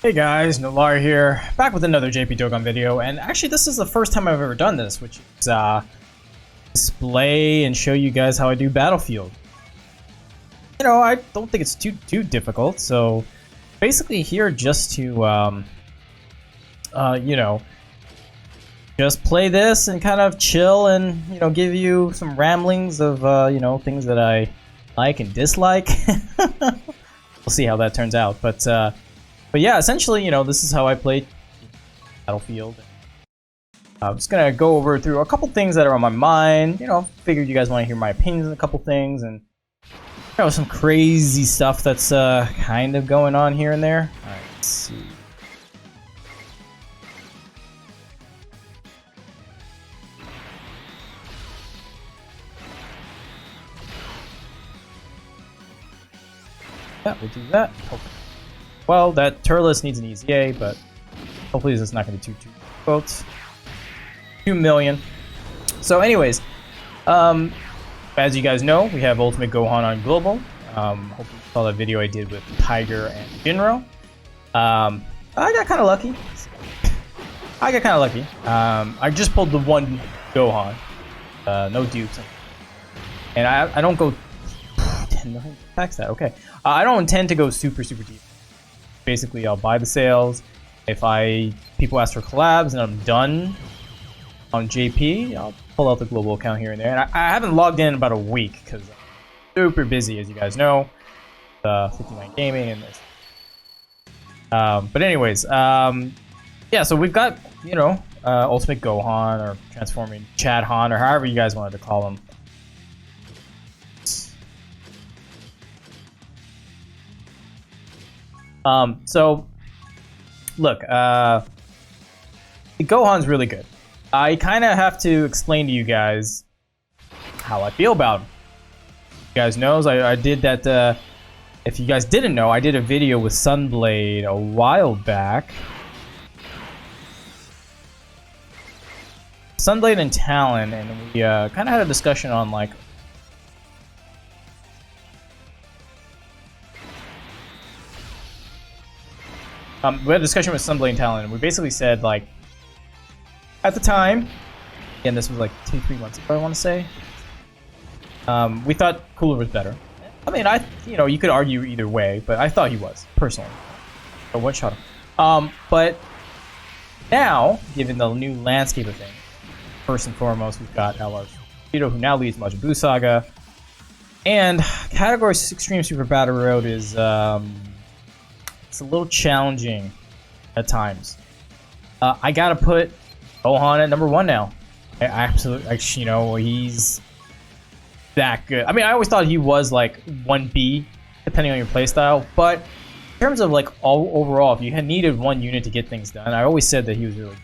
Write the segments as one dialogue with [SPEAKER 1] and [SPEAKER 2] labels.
[SPEAKER 1] Hey guys, Nolar here, back with another JP Dokkan video, and actually this is the first time I've ever done this, which is display and show you guys how I do Battlefield. You know, I don't think it's too difficult, so basically here just to, you know, just play this and kind of chill and, you know, give you some ramblings of, you know, things that I like and dislike. We'll see how that turns out, but yeah, essentially, you know, this is how I play Battlefield. I'm just gonna go over through a couple things that are on my mind. You know, figured you guys want to hear my opinions on a couple things, and you know, some crazy stuff that's kind of going on here and there. All right, let's see. Yeah, we'll do that. Hopefully. Well, that Turles needs an easy A, but hopefully this is not going to be too votes. 2 million. So anyways, as you guys know, we have Ultimate Gohan on Global. Hopefully you saw that video I did with Tiger and Jinro. I got kind of lucky. I just pulled the one Gohan. No dupes. And I don't go 10 million attacks that. Okay. I don't intend to go super deep. Basically, I'll buy the sales. If people ask for collabs and I'm done on JP, I'll pull out the global account here and there. And I haven't logged in about a week because I'm super busy, as you guys know. 59 gaming and this. But anyways, yeah. So we've got, you know, Ultimate Gohan or Transforming Chad Han or however you guys wanted to call him. So look, the Gohan's really good. I kind of have to explain to you guys how I feel about him. You guys knows I did that. If you guys didn't know, I did a video with Sunblade a while back. Sunblade and Talon, and we kind of had a discussion on like. We had a discussion with Sunblade and Talon, and we basically said, like, at the time, and this was like 2-3 months ago, I want to say, we thought Cooler was better. I mean, you know, you could argue either way, but I thought he was, personally. So one shot him. But now, given the new landscape of things, first and foremost, we've got LR who now leads Majin Buu Saga, and Category Extreme Super Battle Road is, it's a little challenging at times. I gotta put Gohan at number 1 now. I absolutely, you know, he's that good. I mean, I always thought he was like 1B, depending on your playstyle. But in terms of like overall, if you had needed one unit to get things done, I always said that he was really good.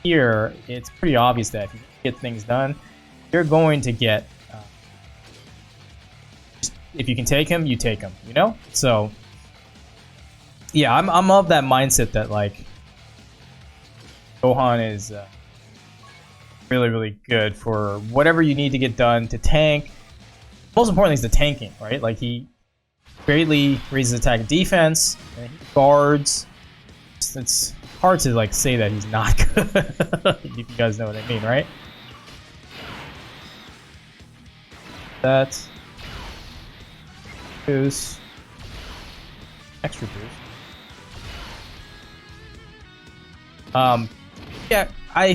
[SPEAKER 1] Here, it's pretty obvious that if you get things done, you're going to get. If you can take him, you take him. You know, so. Yeah, I'm of that mindset that like Gohan is really good for whatever you need to get done to tank. Most importantly is the tanking, right? Like he greatly raises attack and defense, and he guards. It's hard to like say that he's not good. If you guys know what I mean, right? That boost, extra boost. Yeah, I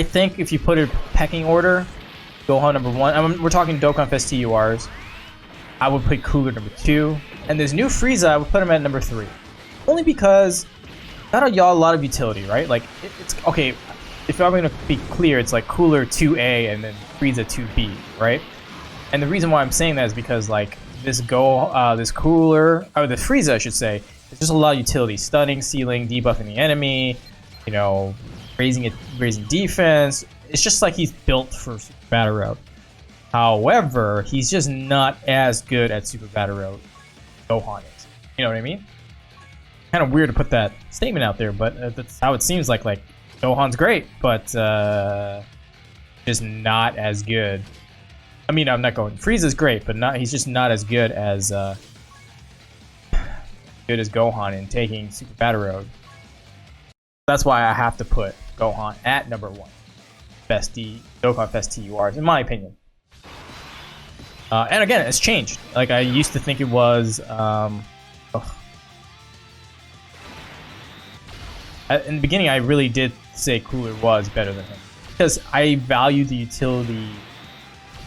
[SPEAKER 1] think if you put a pecking order, Gohan number 1. I mean, we're talking Dokkan Fest TURs. I would put Cooler number 2, and this new Frieza, I would put him at number 3. Only because got a lot of utility, right? Like it's okay. If I'm gonna be clear, it's like Cooler 2A and then Frieza 2B, right? And the reason why I'm saying that is because like this Cooler or the Frieza, I should say, there's just a lot of utility: stunning, sealing, debuffing the enemy. You know, raising defense. It's just like he's built for Super Battle Road. However, he's just not as good at Super Battle Road Gohan is. You know what I mean? Kind of weird to put that statement out there, but that's how it seems like Gohan's great, but just not as good. I mean, I'm not going. Frieza's great, but he's just not as good as good as Gohan in taking Super Battle Road. That's why I have to put Gohan at number 1. Best Dokkan Fest TURs, in my opinion. And again, it's changed. Like, I used to think it was... in the beginning, I really did say Cooler was better than him. Because I value the utility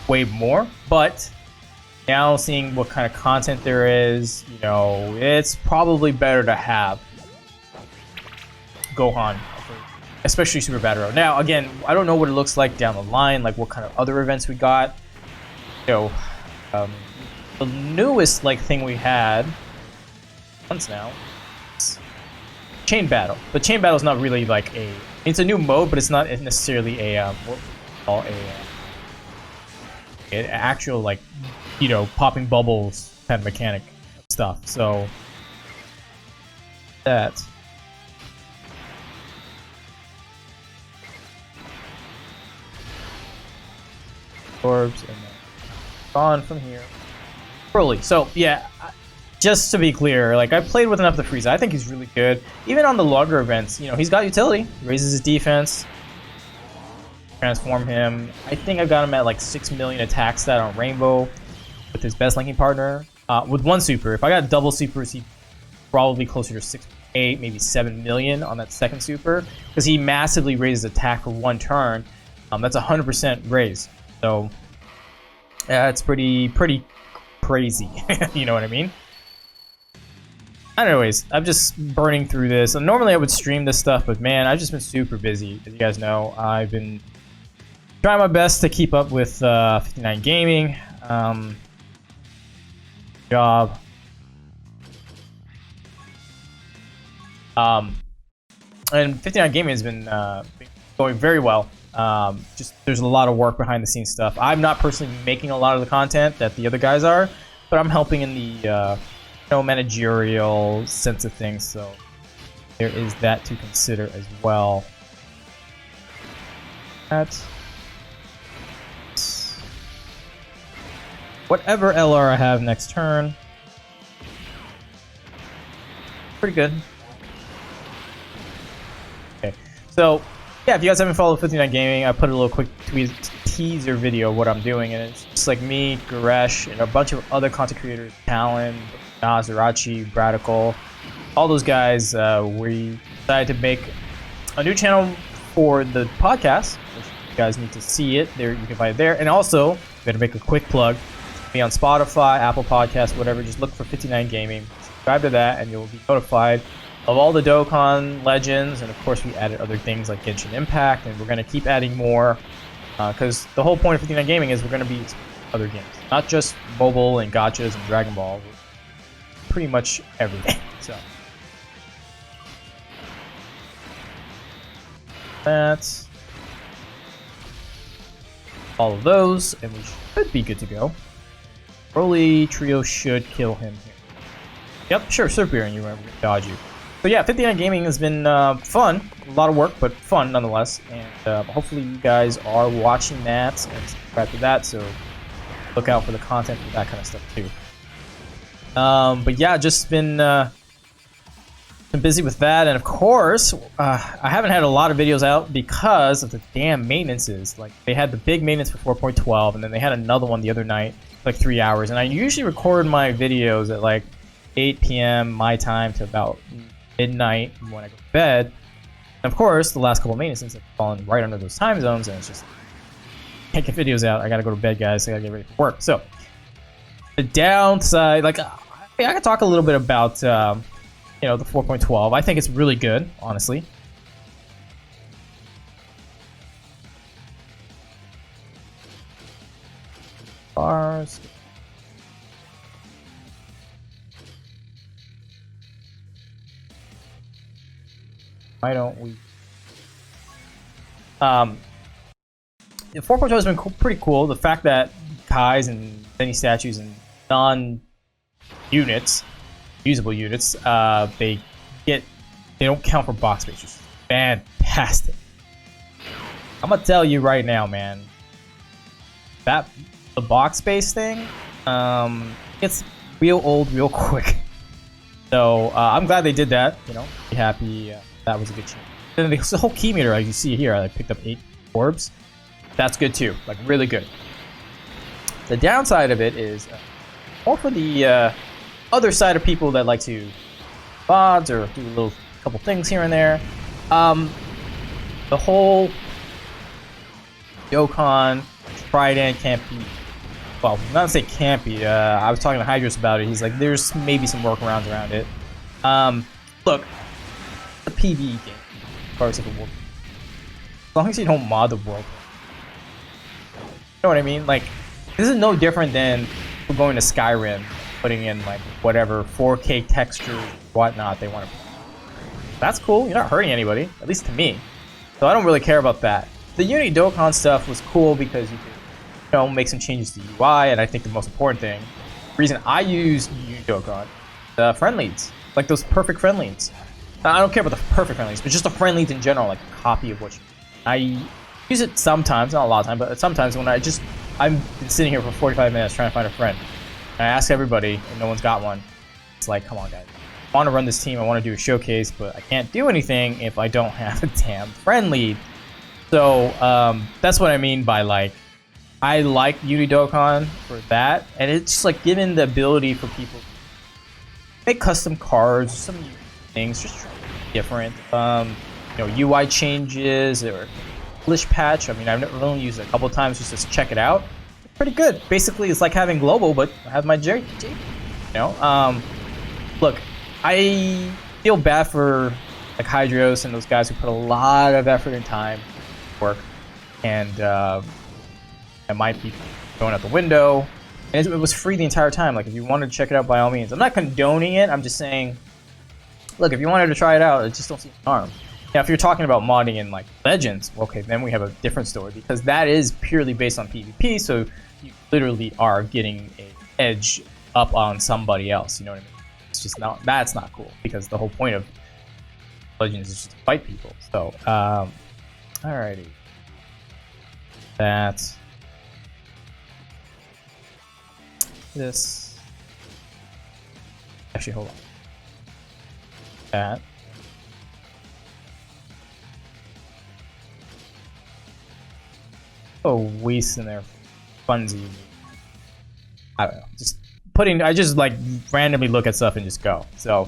[SPEAKER 1] way more, but now seeing what kind of content there is, you know, it's probably better to have Gohan, especially Super Battle Road. Now, again, I don't know what it looks like down the line, like what kind of other events we got. You know, the newest like thing we had once now, Chain Battle. But Chain Battle is not really like it's a new mode, but it's not necessarily an actual like, you know, popping bubbles kind of mechanic stuff. So that. Orbs and then gone from here. Broly. So yeah, just to be clear, like, I played with enough to Frieza. I think he's really good. Even on the longer events, you know, he's got utility. Raises his defense. Transform him. I think I've got him at like 6 million attack stat on Rainbow with his best linking partner. With one super. If I got double supers, he'd probably closer to 6, 8, maybe 7 million on that second super. Because he massively raises attack for one turn. That's 100% raise. So, yeah, it's pretty crazy. You know what I mean? Anyways, I'm just burning through this. And normally I would stream this stuff, but man, I've just been super busy. As you guys know, I've been trying my best to keep up with 59 Gaming. Job. And 59 Gaming has been going very well. Just there's a lot of work behind the scenes stuff. I'm not personally making a lot of the content that the other guys are, but I'm helping in the managerial sense of things, so there is that to consider as well. That's whatever LR I have next turn. Pretty good. Okay, so yeah, if you guys haven't followed 59 Gaming, I put a little quick teaser video of what I'm doing, and it's just like me, Goresh, and a bunch of other content creators, Talon, Nazarachi, Radical, all those guys. We decided to make a new channel for the podcast. If you guys need to see it, there you can find it there. And also, I'm going to make a quick plug. Be on Spotify, Apple Podcasts, whatever. Just look for 59 Gaming. Subscribe to that, and you'll be notified of all the Dokkan legends. And of course, we added other things like Genshin Impact, and we're going to keep adding more. Because the whole point of 59 Gaming is we're going to be other games, not just mobile and gachas and Dragon Ball. Pretty much everything. So that's all of those, and we should be good to go. Broly trio should kill him here. Yep, sure, Super, and you remember to dodge you. So yeah, 59 Gaming has been fun. A lot of work, but fun nonetheless. And hopefully you guys are watching that and subscribe to that, so look out for the content for that kind of stuff too. But yeah, just been busy with that, and of course, I haven't had a lot of videos out because of the damn maintenances. Like, they had the big maintenance for 4.12, and then they had another one the other night, like 3 hours. And I usually record my videos at like 8 p.m. my time to about midnight when I go to bed. And of course, the last couple of maintenances have fallen right under those time zones, and it's just can't get videos out. I gotta go to bed, guys. I gotta get ready for work. So the downside, like, I could talk a little bit about, the 4.12. I think it's really good, honestly. Bars. Why don't we? The 4.12 has been pretty cool. The fact that Kais and Zenny statues and non-units, usable units, they don't count for box space. Which is fantastic. I'm gonna tell you right now, man. The box space thing, gets real old real quick. So I'm glad they did that. You know, be happy that was a good change. And the whole key meter, as you see here, I picked up 8 orbs. That's good too, like really good. The downside of it is more for the other side of people that like to VODs or do a little couple things here and there. The whole Dokkan Trident can't be. Well, not to say can't be. I was talking to Hydros about it. He's like, there's maybe some workarounds around it. Look, it's a PvE game, regardless of the world. As long as you don't mod the world. You know what I mean? Like, this is no different than going to Skyrim, putting in like whatever 4K textures, whatnot they want to. That's cool. You're not hurting anybody, at least to me. So I don't really care about that. The Unity Dokkan stuff was cool because you could, make some changes to UI, and I think the most important thing, the reason I use Unity Dokkan, the friend leads, like those perfect friend leads. I don't care about the perfect friend leads, but just the friend leads in general, like a copy of what you. I use it sometimes, not a lot of time, but sometimes when I've been sitting here for 45 minutes trying to find a friend, and I ask everybody, and no one's got one. It's like, come on, guys. I want to run this team, I want to do a showcase, but I can't do anything if I don't have a damn friend lead. So that's what I mean by like, I like Unity Dokkan for that, and it's just like giving the ability for people to make custom cards, some things, just different. UI changes or English patch. I mean, I've only used it a couple of times just to check it out. It's pretty good. Basically, it's like having global, but I have my J. Look, I feel bad for like Hydros and those guys who put a lot of effort and time, work, and it might be going out the window. And it was free the entire time. Like, if you wanted to check it out, by all means. I'm not condoning it. I'm just saying, look, if you wanted to try it out, it just don't seem harm. Now, if you're talking about modding in like Legends, okay, then we have a different story because that is purely based on PvP. So you literally are getting an edge up on somebody else. You know what I mean? It's just not. That's not cool because the whole point of Legends is just to fight people. So, alrighty, that. This. Actually, hold on. That. Oh, wasting their funsies. I don't know. Just putting. I just like randomly look at stuff and just go. So,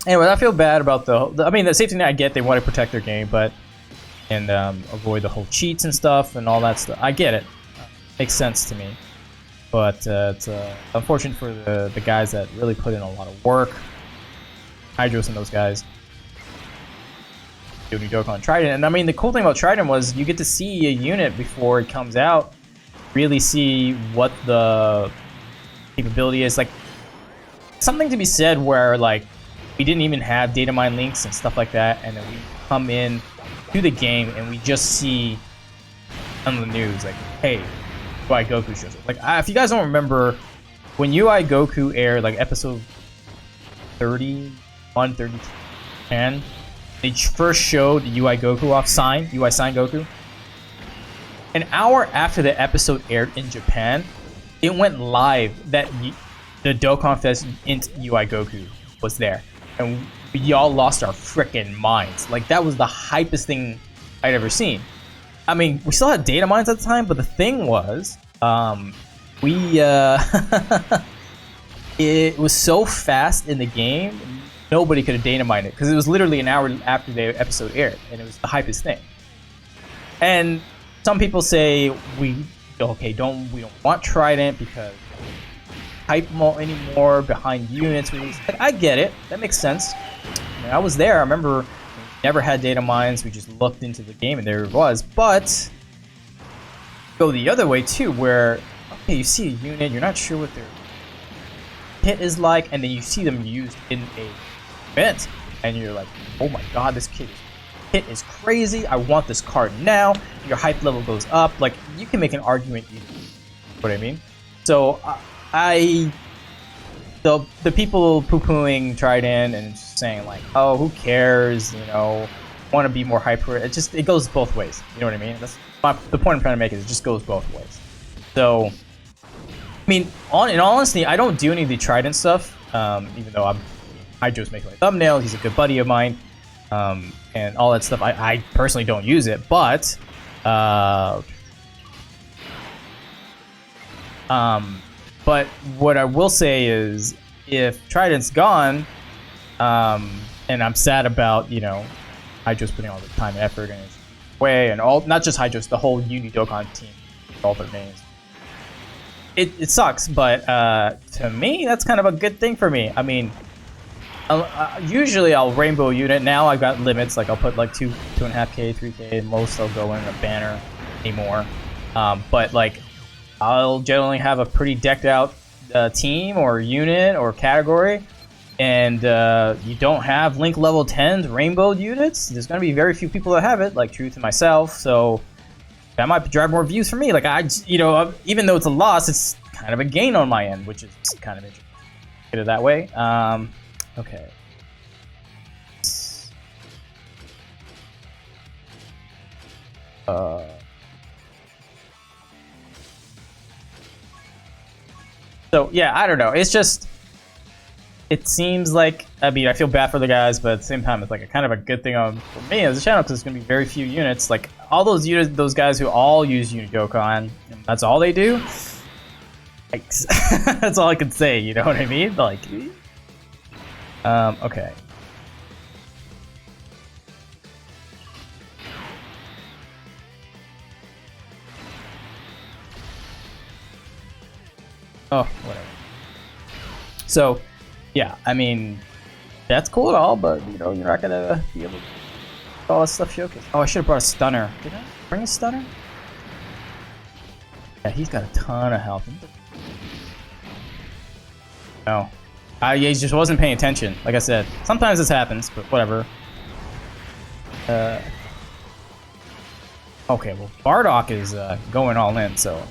[SPEAKER 1] anyway, I feel bad about I mean, the safety net I get. They want to protect their game, but and avoid the whole cheats and stuff and all that stuff. I get it. Makes sense to me. But it's unfortunate for the guys that really put in a lot of work. Hydros and those guys. Unity Dokkan Trident. And I mean, the cool thing about Trident was you get to see a unit before it comes out. Really see what the capability is. Like, something to be said where, like, we didn't even have data mine links and stuff like that. And then we come in to the game and we just see on the news, like, hey, UI Goku shows up. Like, if you guys don't remember, when UI Goku aired, like episode 31, 32, and they first showed the UI Goku off UI Sign Goku. An hour after the episode aired in Japan, it went live that the Dokkan Fest int UI Goku was there, and we all lost our freaking minds. Like, that was the hypest thing I'd ever seen. I mean, we still had data mines at the time, but the thing was, it was so fast in the game, nobody could have data mined it, because it was literally an hour after the episode aired, and it was the hypest thing. And some people say we don't want Trident because hype anymore behind units. Like, I get it, that makes sense. I mean, I was there. I remember we never had data mines. We just looked into the game and there it was. But go the other way too, where okay, you see a unit, you're not sure what their hit is like, and then you see them used in a event, and you're like, oh my god, this hit is crazy. I want this card now. Your hype level goes up. Like, you can make an argument. You know what I mean? So the people poo-pooing Trident and just saying like, oh, who cares? You know, want to be more hyper. It goes both ways. You know what I mean? That's the point I'm trying to make is it just goes both ways. So, I mean, in all honesty, I don't do any of the Trident stuff, even though I'm Hydro's making my thumbnail. He's a good buddy of mine, and all that stuff. I personally don't use it, but what I will say is, if Trident's gone, and I'm sad about, you know, Hydro's putting all the time and effort in his way, and all, not just Hydro's, the whole Uni Dokkan team, all their names. It sucks, but to me, that's kind of a good thing for me. I mean, usually I'll rainbow unit. Now I've got limits, like I'll put like 2.5k, 3k, and most I'll go in a banner anymore. But like, I'll generally have a pretty decked out team or unit or category, and you don't have Link level 10s rainbow units. There's gonna be very few people that have it, like Truth and myself. So that might drive more views for me. Like you know, even though it's a loss, it's kind of a gain on my end, which is kind of interesting. Get it that way. Okay. So yeah, I don't know. It's just, it seems like, I mean, I feel bad for the guys, but at the same time, it's like a kind of a good thing for me as a channel, because there's gonna be very few units. Like all those units, those guys who all use Uni Dokkan, and that's all they do. Yikes. That's all I can say. You know what I mean? Like, okay. Oh, whatever. So, yeah, I mean, that's cool and all, but, you know, you're not gonna be able to get all that stuff showcased. Oh, I should have brought a stunner. Did I bring a stunner? Yeah, he's got a ton of health. No. Yeah, he just wasn't paying attention. Like I said, sometimes this happens, but whatever. Okay, well, Bardock is going all in, so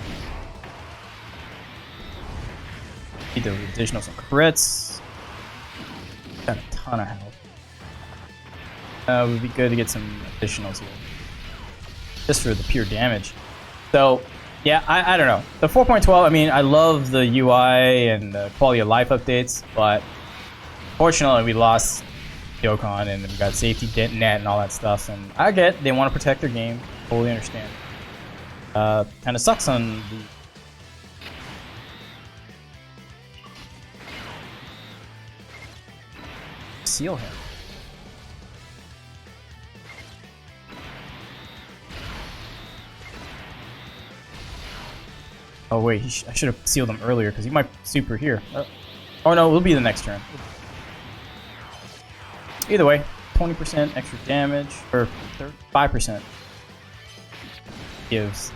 [SPEAKER 1] need the additional some crits. Got a ton of health. It would be good to get some additionals here, just for the pure damage. So, yeah, I don't know. The 4.12, I mean, I love the UI and the quality of life updates, but fortunately we lost Dokkan and we got safety net and all that stuff. And I get they want to protect their game, totally understand. Kind of sucks on the seal him. Oh wait, I should have sealed him earlier because he might super here. Oh no, it'll be the next turn. Either way, 20% extra damage, or 5% gives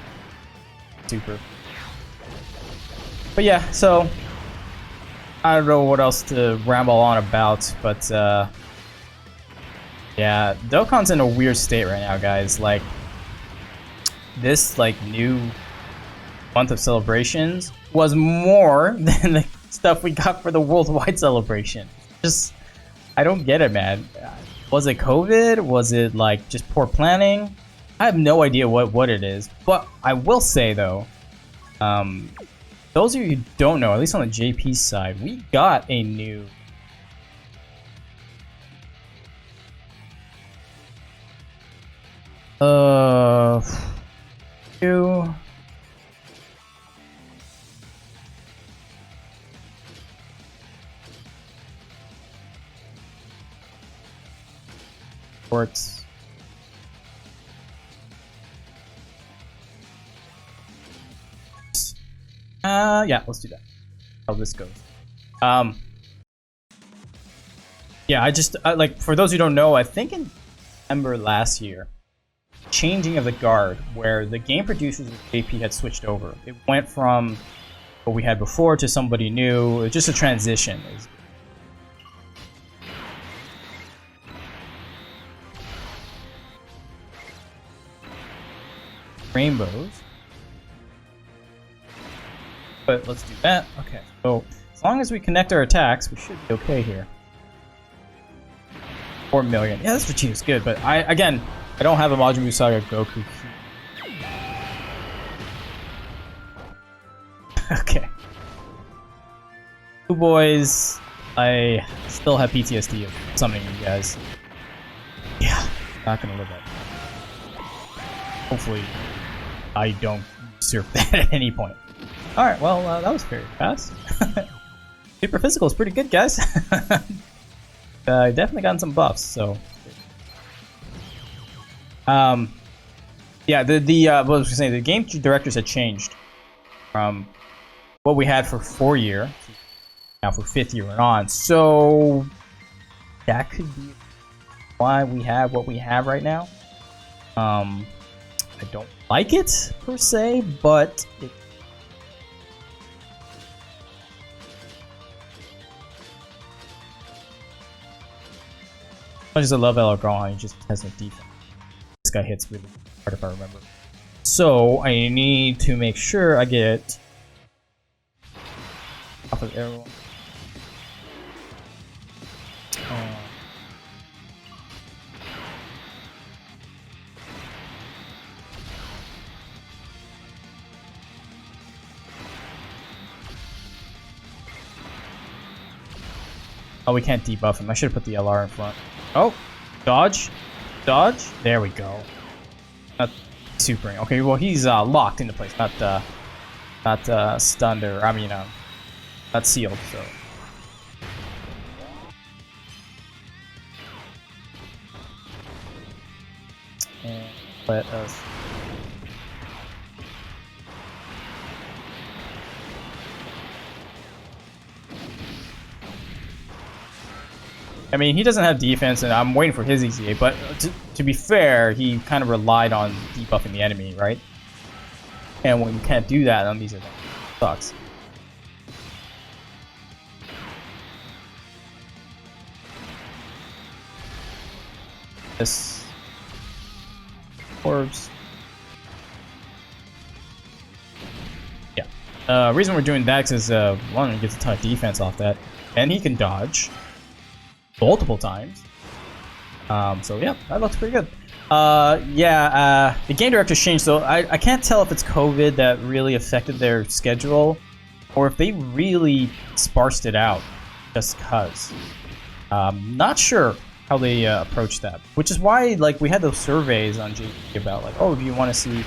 [SPEAKER 1] super. But yeah, so I don't know what else to ramble on about, but yeah, Dokkan's in a weird state right now, guys. Like, this like new month of celebrations was more than the stuff we got for the worldwide celebration. Just, I don't get it, man. Was it COVID? Was it like just poor planning? I have no idea what it is. But I will say though, those of you who don't know, at least on the JP side, we got a new new works. Yeah, let's do that. How this goes. Yeah, like, for those who don't know, I think in December last year, changing of the guard, where the game producers of JP had switched over. It went from what we had before to somebody new. It was just a transition. Rainbows. But let's do that. Okay, so as long as we connect our attacks, we should be okay here. 4 million. Yeah, that's Vegeta's good, but I don't have a Majin Buu Saga Goku. Okay. Two boys. I still have PTSD of summoning you guys. Yeah, not gonna live that. Hopefully, I don't usurp that at any point. Alright, well, that was very fast. Super physical is pretty good, guys. Definitely gotten some buffs, so. Yeah, what was I saying? The game directors had changed from what we had for 4th year now for 5th year and on. So that could be why we have what we have right now. I don't like it per se, but it. As much as I love Elorgon, he just has no defense. This guy hits really hard if I remember. So I need to make sure I get off of arrow. Oh, we can't debuff him. I should have put the LR in front. Oh, dodge, dodge. There we go. Not supering. Okay, well he's locked into place, not stunned or not sealed. So. And let us. I mean, he doesn't have defense, and I'm waiting for his EZA, but to be fair, he kind of relied on debuffing the enemy, right? And when you can't do that on these events, it sucks. This orbs. Yeah. Reason we're doing that is one, he gets a ton of defense off that, and he can dodge multiple times. So yeah, that looks pretty good. The game director's changed, so I can't tell if it's COVID that really affected their schedule, or if they really sparsed it out just cause. Not sure how they approached that, which is why like we had those surveys on JP about like, oh, do you want to see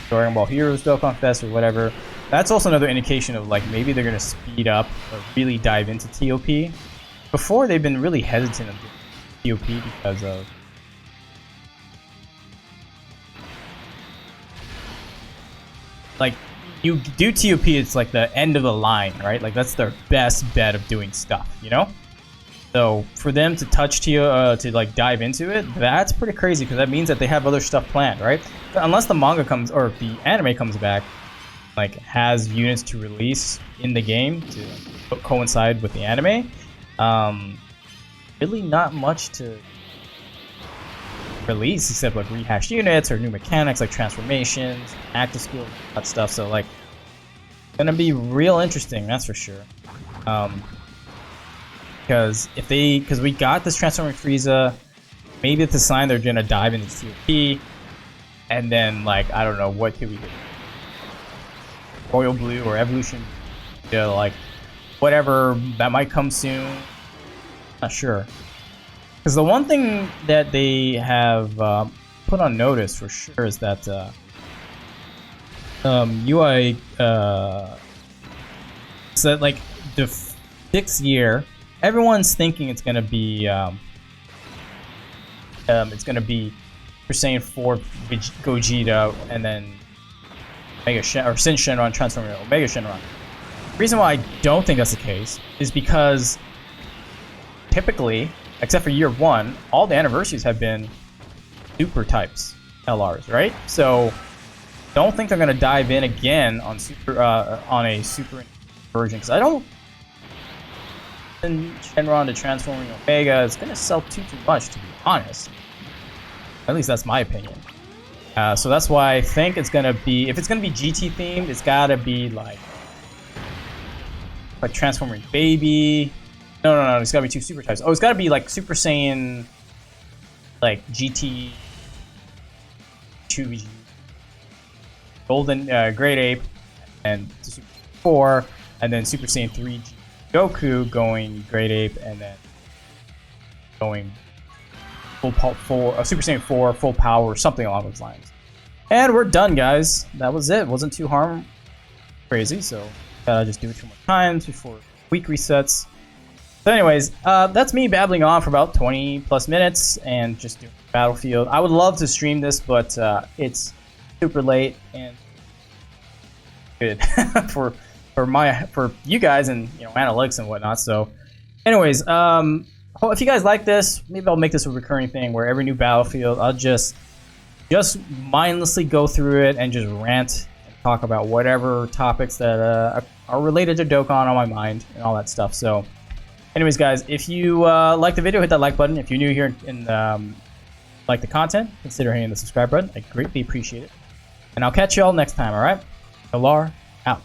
[SPEAKER 1] Dragon Ball Heroes Dokkan Fest or whatever. That's also another indication of like maybe they're gonna speed up or really dive into TOP. Before, they've been really hesitant of TOP because of like you do TOP, it's like the end of the line, right? Like that's their best bet of doing stuff, you know? So for them to touch to like dive into it, that's pretty crazy because that means that they have other stuff planned, right? But unless the manga comes or the anime comes back, like has units to release in the game to coincide with the anime. Really not much to release except like rehashed units or new mechanics like transformations, active skills, that stuff. So like, gonna be real interesting, that's for sure. Because we got this transforming Frieza, maybe it's a sign they're gonna dive into COP, and then like I don't know what could we do, Royal Blue or Evolution, like whatever that might come soon. Not sure. Because the one thing that they have put on notice for sure is that UI so that like the 6th year, everyone's thinking it's gonna be Super Saiyan 4 Gogeta and then Sin Shenron transforming into Omega Shenron. The reason why I don't think that's the case is because typically, except for year 1, all the anniversaries have been super types LRs, right? So don't think they're gonna dive in again on a super version because I don't think Shenron to transforming Omega is gonna sell too much, to be honest. At least that's my opinion. So that's why I think it's gonna be, if it's gonna be GT themed, it's gotta be like transforming Baby. No, it's gotta be 2 super types. Oh, it's gotta be like Super Saiyan, like GT, 2 Golden, Great Ape, and Super 4, and then Super Saiyan 3, Goku going Great Ape, and then going full Super Saiyan 4, full power, or something along those lines. And we're done, guys. That was it. Wasn't too crazy, so gotta just do it 2 more times before week resets. So anyways, that's me babbling on for about 20 plus minutes and just doing Battlefield. I would love to stream this, but it's super late and good for you guys and analytics and whatnot. So anyways, if you guys like this, maybe I'll make this a recurring thing where every new Battlefield I'll just mindlessly go through it and just rant and talk about whatever topics that are related to Dokkan on my mind and all that stuff. So anyways, guys, if you like the video, hit that like button. If you're new here and like the content, consider hitting the subscribe button. I greatly appreciate it. And I'll catch you all next time, alright? Galar, out.